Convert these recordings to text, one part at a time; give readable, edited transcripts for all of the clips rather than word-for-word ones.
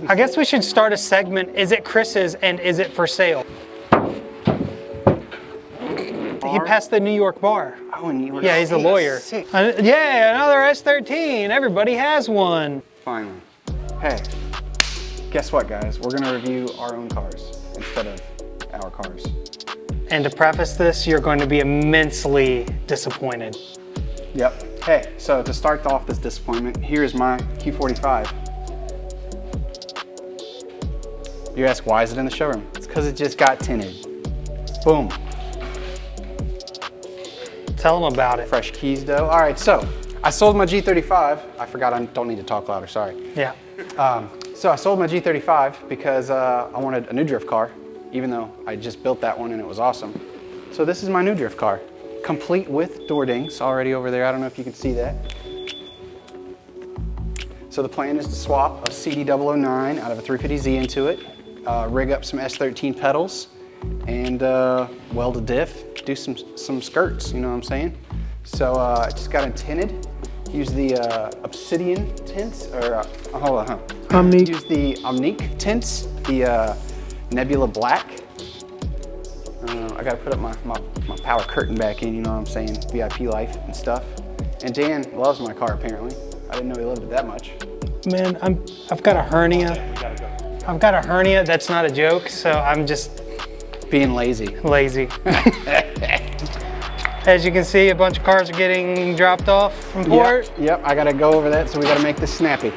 I guess we should start a segment, is it Chris's and is it for sale? He passed the New York bar. Oh, New York. Yeah, he's a lawyer. Yeah, another S13. Everybody has one. Finally. Hey, guess what, guys? We're gonna review our own cars instead of our cars. And to preface this, you're going to be immensely disappointed. Yep. Hey, so to start off this disappointment, here's my Q45. You ask, why is it in the showroom? It's because it just got tinted. Boom. Tell them about it. Fresh keys, though. All right, so I sold my G35. I forgot I don't need to talk louder, sorry. Yeah. So I sold my G35 because I wanted a new drift car, even though I just built that one and it was awesome. So this is my new drift car, complete with door dings already over there. I don't know if you can see that. So the plan is to swap a CD009 out of a 350Z into it, rig up some S13 pedals, and weld a diff, do some skirts, you know what I'm saying? So I just got it tinted. Use the Obsidian tints, or hold on, Omnique. Use the Omnique tints, the Nebula Black. I gotta put up my power curtain back in, you know what I'm saying? VIP life and stuff. And Dan loves my car apparently. I didn't know he loved it that much. Man, I've got a hernia. I've got a hernia, that's not a joke, so I'm just being lazy. Lazy. As you can see, a bunch of cars are getting dropped off from port. Yep, I gotta go over that, so we gotta make this snappy.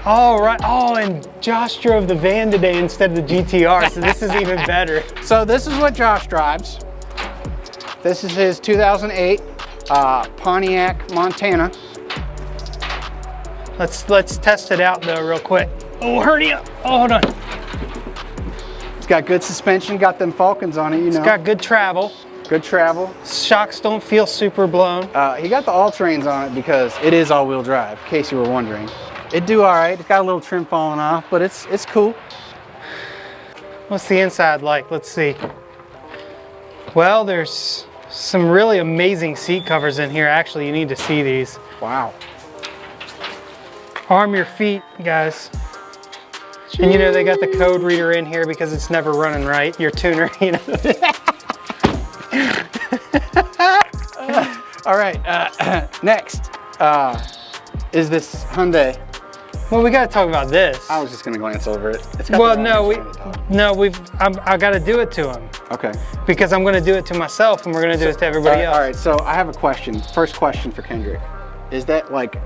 All right, oh, and Josh drove the van today instead of the GTR, so this is even better. So this is what Josh drives. This is his 2008 Pontiac Montana. Let's test it out though real quick. Oh, hernia, oh, hold on. It's got good suspension, got them Falcons on it, you know. It's got good travel. Good travel. Shocks don't feel super blown. He got the all-terrains on it because it is all-wheel drive, in case you were wondering. It do all right. It's got a little trim falling off, but it's cool. What's the inside like? Let's see. Well, there's some really amazing seat covers in here. Actually, you need to see these. Wow. Arm your feet, guys. And you know, they got the code reader in here because it's never running right. Your tuner, you know. All right, next is this Hyundai. Well, we got to talk about this. I was just gonna glance over it. Well, I got to do it to him. Okay. Because I'm going to do it to myself, and we're going to do it to everybody else. All right, so I have a question. First question for Kendrick. Is that like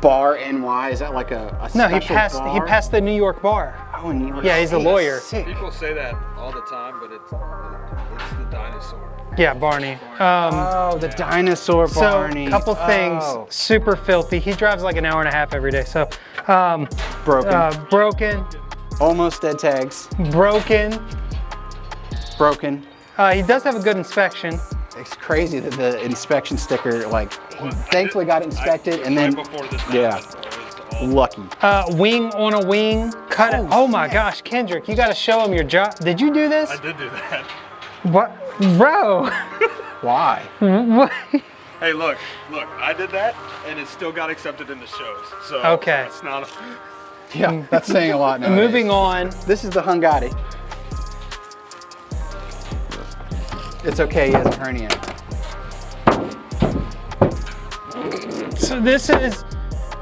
bar NY? Is that like a No, special bar? he passed the New York bar. Oh, in New York. Yeah, he's a lawyer. Sick. People say that all the time, but it's the dinosaur. Yeah, Barney. Oh, the dinosaur Barney. So, couple things, super filthy. He drives like an hour and a half every day. So, broken. Broken. Almost dead tags. Broken. Broken. He does have a good inspection. It's crazy that the inspection sticker, like, he thankfully got inspected and then, Right before this lucky. Wing on a wing, cut it. Oh my gosh, Kendrick, you got to show him your job. Did you do this? I did do that. What, bro? Why? What? Hey, look, I did that, and it still got accepted in the shows. So Okay. it's not. Yeah, that's saying a lot now. Moving on. This is the Hungary. It's okay, he has a hernia. So this is,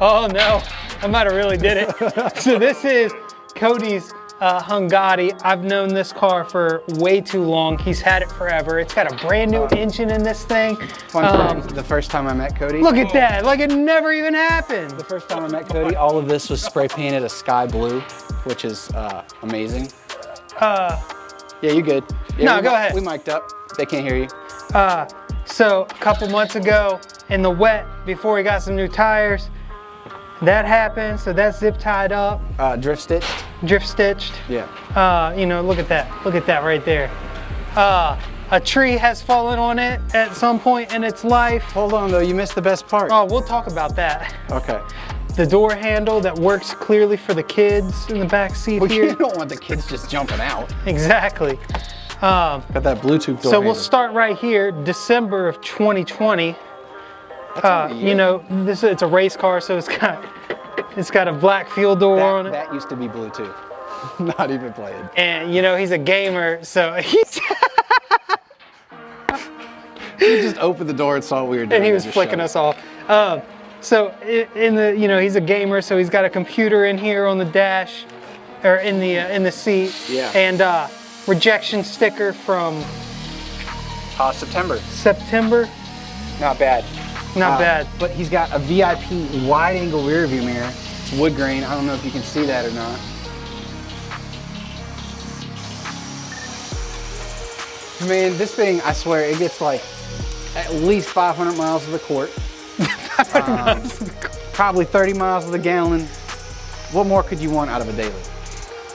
oh no, I might have really did it. So this is Cody's Hungary. I've known this car for way too long. He's had it forever. It's got a brand new engine in this thing. Fun fact, the first time I met Cody. Look at that, like it never even happened. The first time I met Cody, all of this was spray painted a sky blue, which is amazing. Yeah, you good. Yeah, No, go ahead. We mic'd up. They can't hear you. So a couple months ago in the wet, before he got some new tires, that happened, so that's zip tied up. Drift stitched? Drift stitched. Yeah. You know, look at that right there. A tree has fallen on it at some point in its life. Hold on though, you missed the best part. Oh, we'll talk about that. Okay. The door handle that works clearly for the kids in the back seat Well, here. you don't want the kids just jumping out. Exactly. Got that Bluetooth door So we'll handle. start right here, December of 2020. You know, it's a race car, so it's got It's got a black fuel door on it. That used to be blue too. Not even playing. And you know, he's a gamer, so he's He just opened the door and saw what we were doing. and he was just flicking shut us off. So in the, you know, he's a gamer, so he's got a computer in here on the dash, or in the seat. Yeah. And rejection sticker from it. September. September. Not bad. Not bad. But he's got a VIP wide angle rear view mirror. It's wood grain. I don't know if you can see that or not. Man, this thing, I swear, it gets like at least 500 miles to the quart. Probably 30 miles to the gallon. What more could you want out of a daily?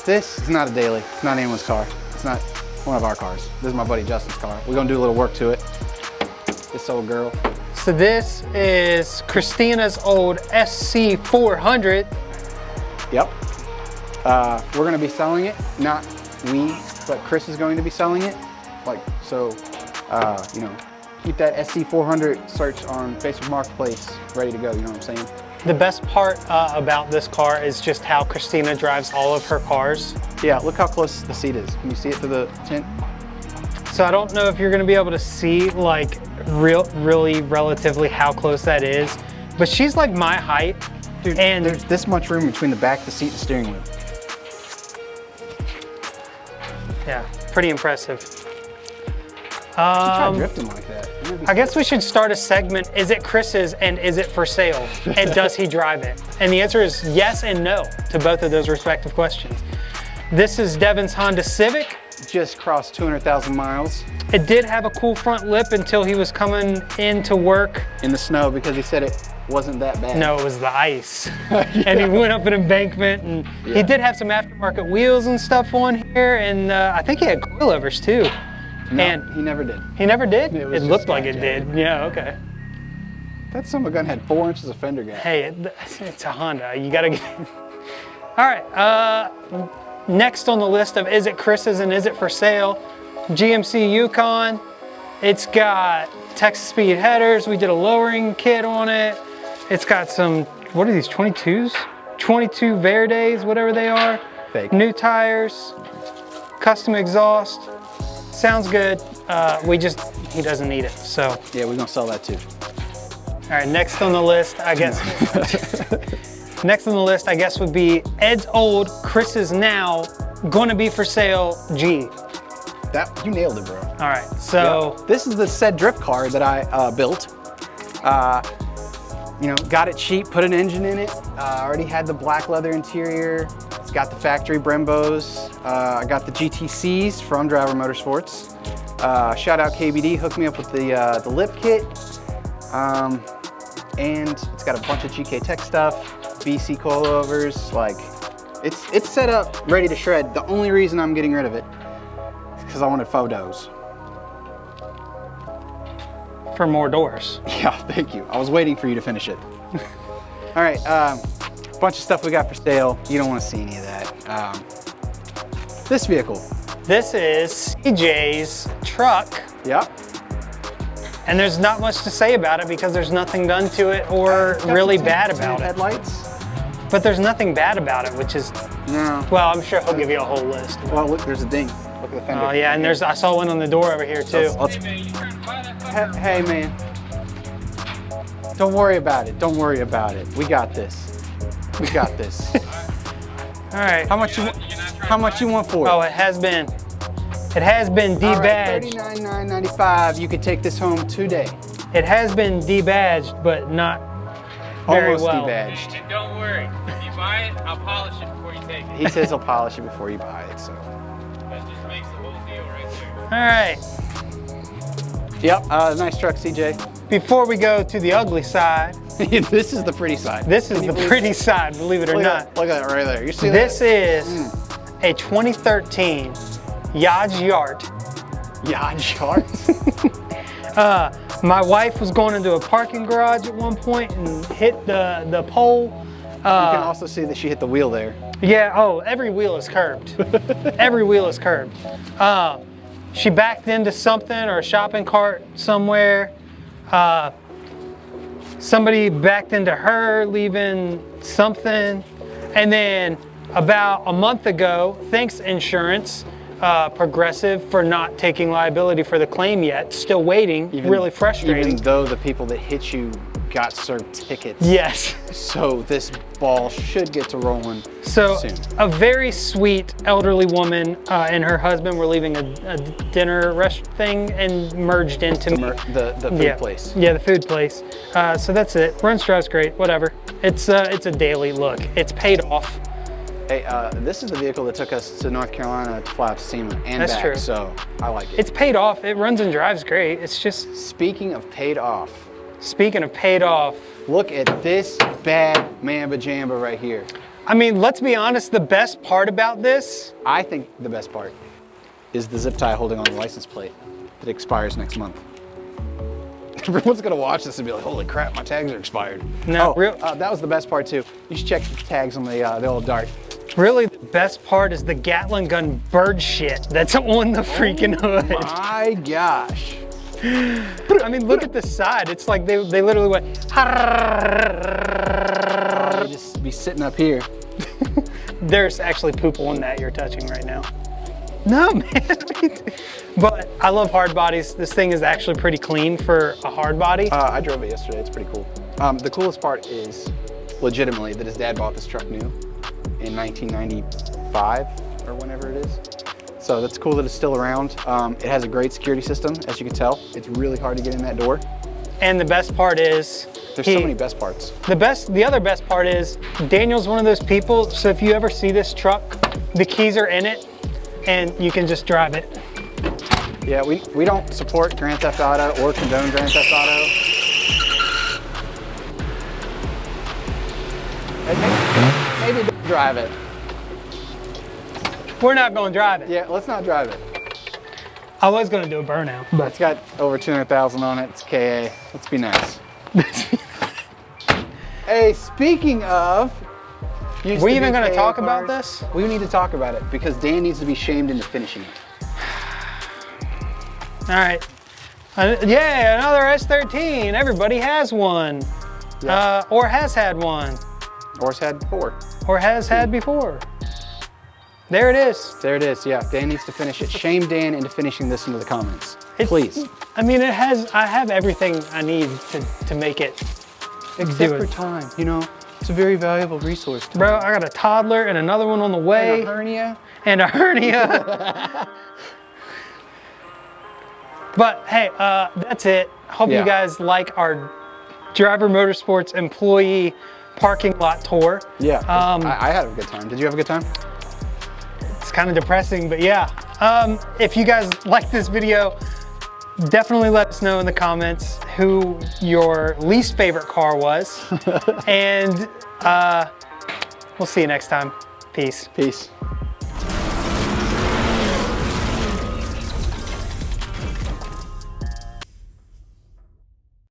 This is not a daily. It's not anyone's car. It's not one of our cars. This is my buddy Justin's car. We're gonna do a little work to it. This old girl. So this is Christina's old SC400. Yep. We're gonna be selling it. Not we, but Chris is going to be selling it. Like, so, you know, keep that SC400 search on Facebook Marketplace ready to go, you know what I'm saying? The best part about this car is just how Christina drives all of her cars. Yeah, look how close the seat is. Can you see it through the tint? So I don't know if you're gonna be able to see like really relatively how close that is, but she's like my height. Dude, and there's this much room between the back of the seat and the steering wheel. yeah, pretty impressive. Try drifting like that. I guess we should start a segment, is it Chris's and is it for sale? And does he drive it? And the answer is yes and no to both of those respective questions. This is Devin's Honda Civic. Just crossed 200,000 miles. It did have a cool front lip until he was coming into work. In the snow because he said it wasn't that bad. No, it was the ice. And he went up an embankment, and he did have some aftermarket wheels and stuff on here, and I think he had coilovers too. No, and he never did. He never did? It It, was just looked like it scratch did. Yeah, okay. That son of a gun had 4 inches of fender gap. Hey, it's a Honda. You gotta get. All right. Next on the list of is it Chris's and is it for sale? GMC Yukon. It's got Texas speed headers. We did a lowering kit on it. It's got some, what are these, 22s? 22 Verdes, whatever they are. Fake. New tires, custom exhaust. Sounds good. He doesn't need it, so. Yeah, we're gonna sell that too. All right, next on the list, I guess. Next on the list, I guess, would be Ed's old, Chris's now, gonna be for sale G. You nailed it, bro. All right, so. Yeah. This is the said drift car that I built. You know, got it cheap, put an engine in it. Already had the black leather interior. It's got the factory Brembos. I got the GTCs from Driver Motorsports. Shout out KBD, hooked me up with the lip kit. And it's got a bunch of GK Tech stuff, BC coilovers. Like, it's set up, ready to shred. The only reason I'm getting rid of it is because I wanted photos. For more doors. Yeah, thank you. I was waiting for you to finish it. All right, bunch of stuff we got for sale. You don't want to see any of that. This vehicle. This is CJ's truck, Yep. and there's not much to say about it because there's nothing done to it or really bad about it. Headlights? But there's nothing bad about it, which is, No. well, I'm sure he'll give you a whole list. Well, look, there's a ding. Look at the fender. Oh yeah, and I saw one on the door over here too. Hey man, don't worry about it. Don't worry about it. We got this. We got this. All right. How much you want for it? Oh, it has been debadged. $39,995. You could take this home today. It has been debadged, but not very Almost well. debadged. And don't worry, if you buy it, I'll polish it before you take it. He says he'll polish it before you buy it. So. That just makes the whole deal right there. All right. Yep. Nice truck, CJ. Before we go to the ugly side, This is the pretty side. this is the pretty side, believe it or Look not. at that right there. You see This that? is a 2013 Yaj Yart. Yaj Yart. My wife was going into a parking garage at one point and hit the pole. You can also see that she hit the wheel there. Yeah, oh, every wheel is curved. Every wheel is curved. She backed into something or a shopping cart somewhere. somebody backed into her, leaving something. And then about a month ago, thanks insurance, Progressive for not taking liability for the claim yet, still waiting, really frustrating. Even though the people that hit you got served tickets. Yes. So this ball should get to rolling So soon. a very sweet elderly woman and her husband were leaving a dinner rest thing and merged into The food place. Yeah, the food place. So that's it. Run Strauss, great, whatever. It's a daily look. It's paid off. Hey, this is the vehicle that took us to North Carolina to fly out to SEMA and That's back, true. so I like it. It's paid off. It runs and drives great. It's just, Speaking of paid off, speaking of paid off, look at this bad mamba jamba right here. I mean, let's be honest, the best part about this, I think the best part is the zip tie holding on the license plate that expires next month. Everyone's gonna watch this and be like, holy crap, my tags are expired. No, that was the best part too. You should check the tags on the old Dart. really the best part is the Gatling gun bird shit that's on the freaking hood. My gosh. I mean, look at the side. It's like they literally went, You just be sitting up here. there's actually poop on that you're touching right now. No, man. But I love hard bodies. This thing is actually pretty clean for a hard body. I drove it yesterday, it's pretty cool. The coolest part is legitimately that his dad bought this truck new in 1995 or whenever it is. So that's cool that it's still around. It has a great security system, as you can tell. It's really hard to get in that door. And the best part is, There's so many best parts. the other best part is, Daniel's one of those people, so if you ever see this truck, the keys are in it and you can just drive it. Yeah, we don't support Grand Theft Auto or condone Grand Theft Auto. Maybe don't drive it. We're not gonna drive it. Yeah, let's not drive it. I was gonna do a burnout, but It's got over 200,000 on it. It's KA. Let's be nice. Hey, speaking of, we're even gonna talk about this? We need to talk about it because Dan needs to be shamed into finishing it. All right. Yeah, another S13. Everybody has one. Yeah. Or has had one. Or has had before. Or has had before. There it is. There it is. Yeah, Dan needs to finish it. Shame Dan into finishing this into the comments. Please. I mean, I have everything I need to make it. Except for time. You know, it's a very valuable resource. Bro, I got a toddler and another one on the way. And a hernia. And a hernia. But hey, that's it. Hope you guys like our Driver Motorsports employee parking lot tour. Yeah, I had a good time. Did you have a good time? It's kind of depressing, but yeah. If you guys like this video, definitely let us know in the comments who your least favorite car was. And we'll see you next time. Peace. Peace.